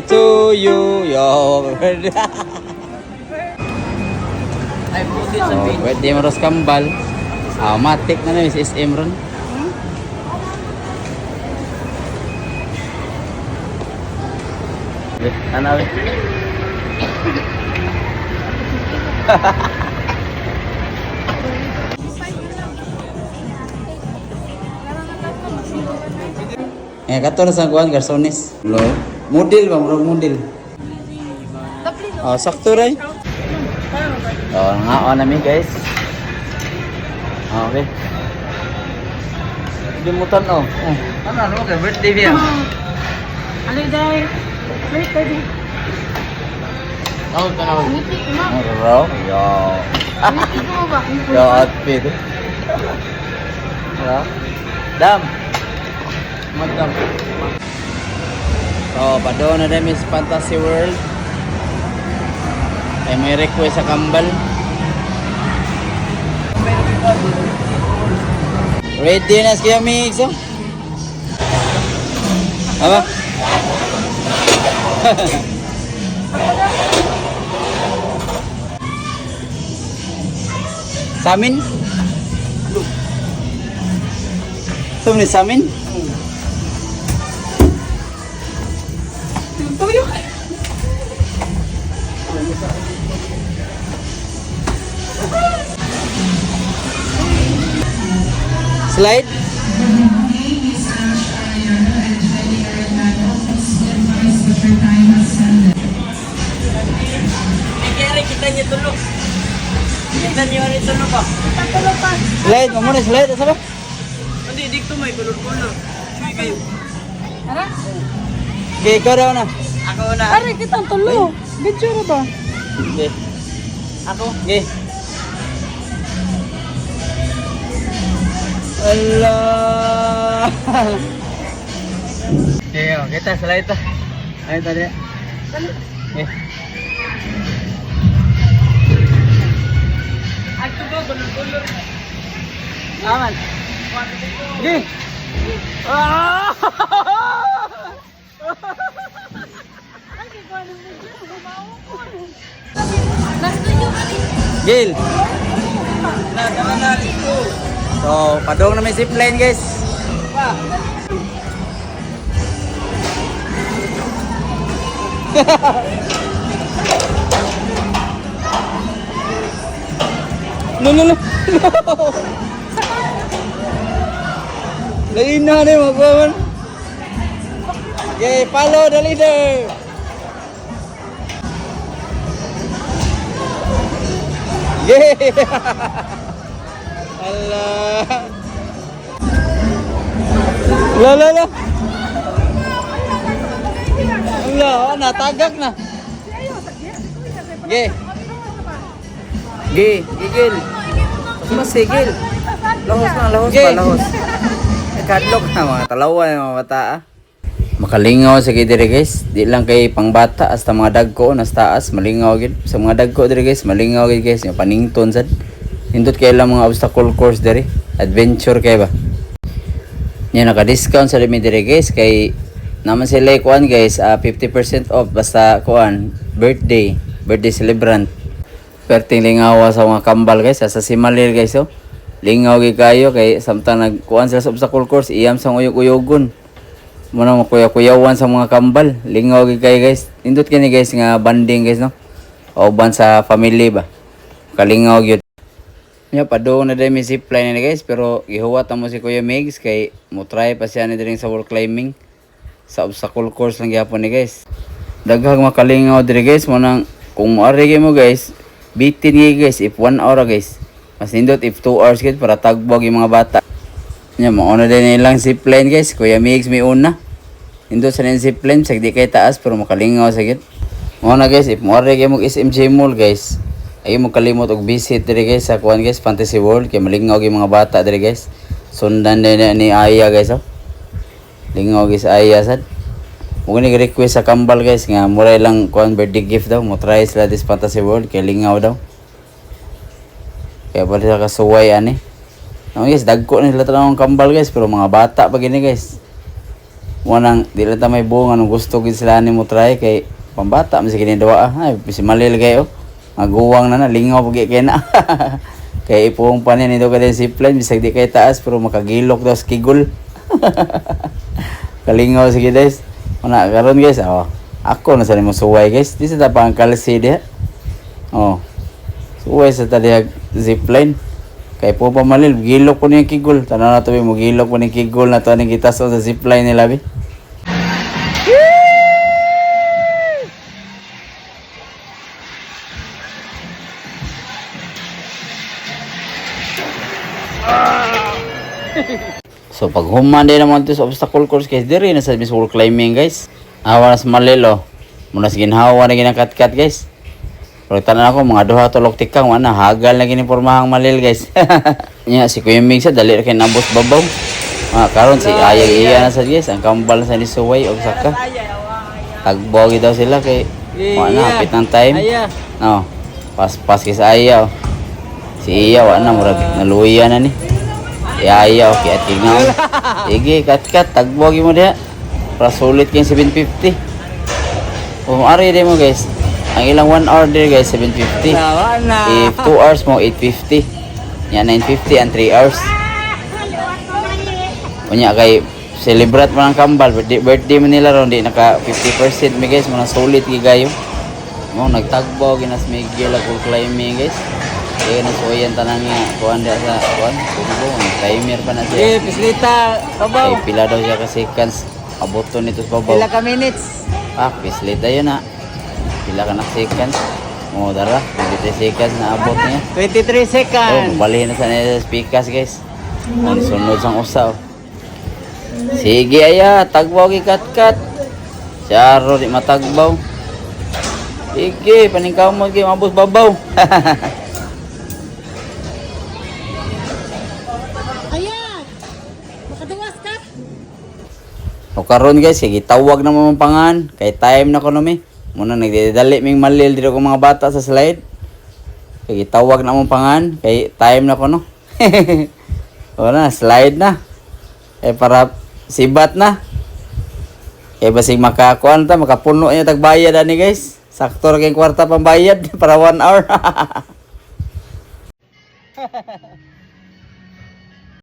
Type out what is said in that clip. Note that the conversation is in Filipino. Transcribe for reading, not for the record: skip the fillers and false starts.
to you, yo. Ay, puti sa pin. Pwede mo ros kambal. Matik na rin, SM ron. Ano rin? Kato na sa kuhan, garsones. Model ba? Murag model. Sakto rin. Nga namin guys. Okay. Limutan Ano ka? Birthday niya. Ano dahil? Birthday din. Tawag ka na. Ngiti ko ma. Raw? Yo. Ngiti ko ba? Yo, outfit. Dam. Madam. So, padoon na rin Miss Fantasy World. Ay may request sa kambal. Ready na siya, Mix. Apa? Samin? Ito samin? Tuyo. Slide? Kaya kita niya tulog. Kita niya rin tulog ba? Tatlo pa. Slide, mamuna slide. Asa ba? Hindi, dito may kulor-kulor. Sige kayo. Ara? Okay, ikaw daw na. Ako na. Ara kita tulo. Video ra ba? Okay. Ako. Okay. Allah. Okay, kita slide ta. Ay tadi. Okay. Ako ba kulor-kulor? Aman. Okay. Gil. So, padong na may zipline guys. No. Lagi na rin magbawan. Okay, follow the leader. Yeah. Allah. La. Allah, natagak na. Ge. Gigil. Mas sigil. Lahos pa. Kadlok na mga talawa ng mga bata. Makalingaw sa diri guys. Di lang kay pangbata hasta mga dagko nas taas malingaw gid. Sa mga dagko diri guys, malingaw gid guys, yung panington sad. Hindot kay lang mga obstacle course diri. Adventure kay ba. Nya naka-discount sa diri guys kay naman sila kuan guys, 50% off basta kuan birthday celebrant. Perting lingawa sa mga kambal guys, sa Simalil guys oh. Lingaw gid kayo kay samtang nagkuan sila sa obstacle course, iyam sa uyog-uyogon. Muna makuya-kuyawan sa mga kambal. Lingaw gid kayo guys. Indot kini guys nga banding guys no. O ban sa family ba. Kalingaw gyud. Nya padung na dai mi zipline ni guys pero gihuwat mo si Kuya Migs kay mo try pa siya ni diri sa wall climbing. Sa obstacle course lang gyapon ni guys. Daghang makalingaw diri guys mo nang kung moari mo guys. Bitin guys if 1 hour guys. Mas nindot if 2 hours gid para tagbog yung mga bata. Nya mo ono din nilang zipline guys. Kuya Migs may una. Nindot sa nilang zipline sa di kay taas pero makalingaw sa gid. Mo na guys if moari mo SMJ Mall guys. Ay mo kalimot og visit diri guys sa kuan guys Fantasy World kay malingaw gyud mga bata diri guys. Sundan din ni Aya guys oh. Lingaw guys Aya sad. Mo ni request sa kambal guys nga mura lang kuan birthday gift daw mo try sila this Fantasy World kay lingaw daw. Kaya pa rin kasuway ani. No guys, dagko na sila tanong kambal guys pero mga bata pa gini guys. Munang di lang ta may buong anong gusto gid sila ni mo try kay pambata man sa kinidawa. Ay si malil kayo. Maguwang na lingaw pag kay na. Kay ipuong pa niya nito kadin zipline bisag di kay taas pero makagilok daw sa kigol. Kalingaw sige guys. Una karon guys, oh. Ako na sa nimo suway guys. Di sa tapang kalsi diha. Oh. Suway sa tadi zipline. Kay po pa malil, gilok po niya kigol. Tanaw na to mo gilok po niya kigol na to ning gitaso sa zipline nila bi. So pag human din naman to sa obstacle course guys, diri na sa Miss Wall Climbing guys. Awa na sa malilo. Muna sa ginhawa na ginakakat guys. Pero tanan ako mga duha tulok tikang wala hagal na ginipormahang malil guys. Nya si Kuya Mig sa dali ra kay nabot babaw. Karon si Ayag iya na sa guys, ang kambal sa ni Suway og saka. Tagbo daw sila kay wala hapit ng time. No. Pas kay sa Aya. Si Iya wala murag naluya na ni. Iya okay at tingnan. Sige kat tagbo mo diha. Para sulit kay 750. Ari din mo guys. Ang ilang 1 hour there guys, 750. If 2 hours mo, 850. Yan, 950 and 3 hours. Kunya kay celebrate mo ng kambal. Birthday mo nila ron, di naka 50% may guys. Mga solid gigayo. Mo nagtagbo, ginas Miguel ako climbing guys. Kaya nasuwayan tanan nga. Kuhan dia sa kuhan. Tubo, timer pa na siya. Pislita, Kay pila daw siya ka seconds. Aboto nito sa babaw. ka minutes. Pislita yun na. Pila ka na seconds. O, dara. 23 seconds na abot niya. 23 seconds. Balihin na sa nila speakers guys. Ang sunod sang usaw. Sige aya, tagbaw gi kat. Syaro di matagbaw. Sige, paningkaw mo gi mabos babaw. Ayan! Makaduwas ka? O karon guys, sige tawag na mo pangan kay time na kuno mi. Muna nagdidali ming malil dito ko mga bata sa slide. Kay tawag na mo pangan kay time na kuno. Wala slide na. Para sibat na. Basig makakuan ta makapuno niya tagbayad ani guys. Sakto ra kay kwarta pambayad para 1 hour.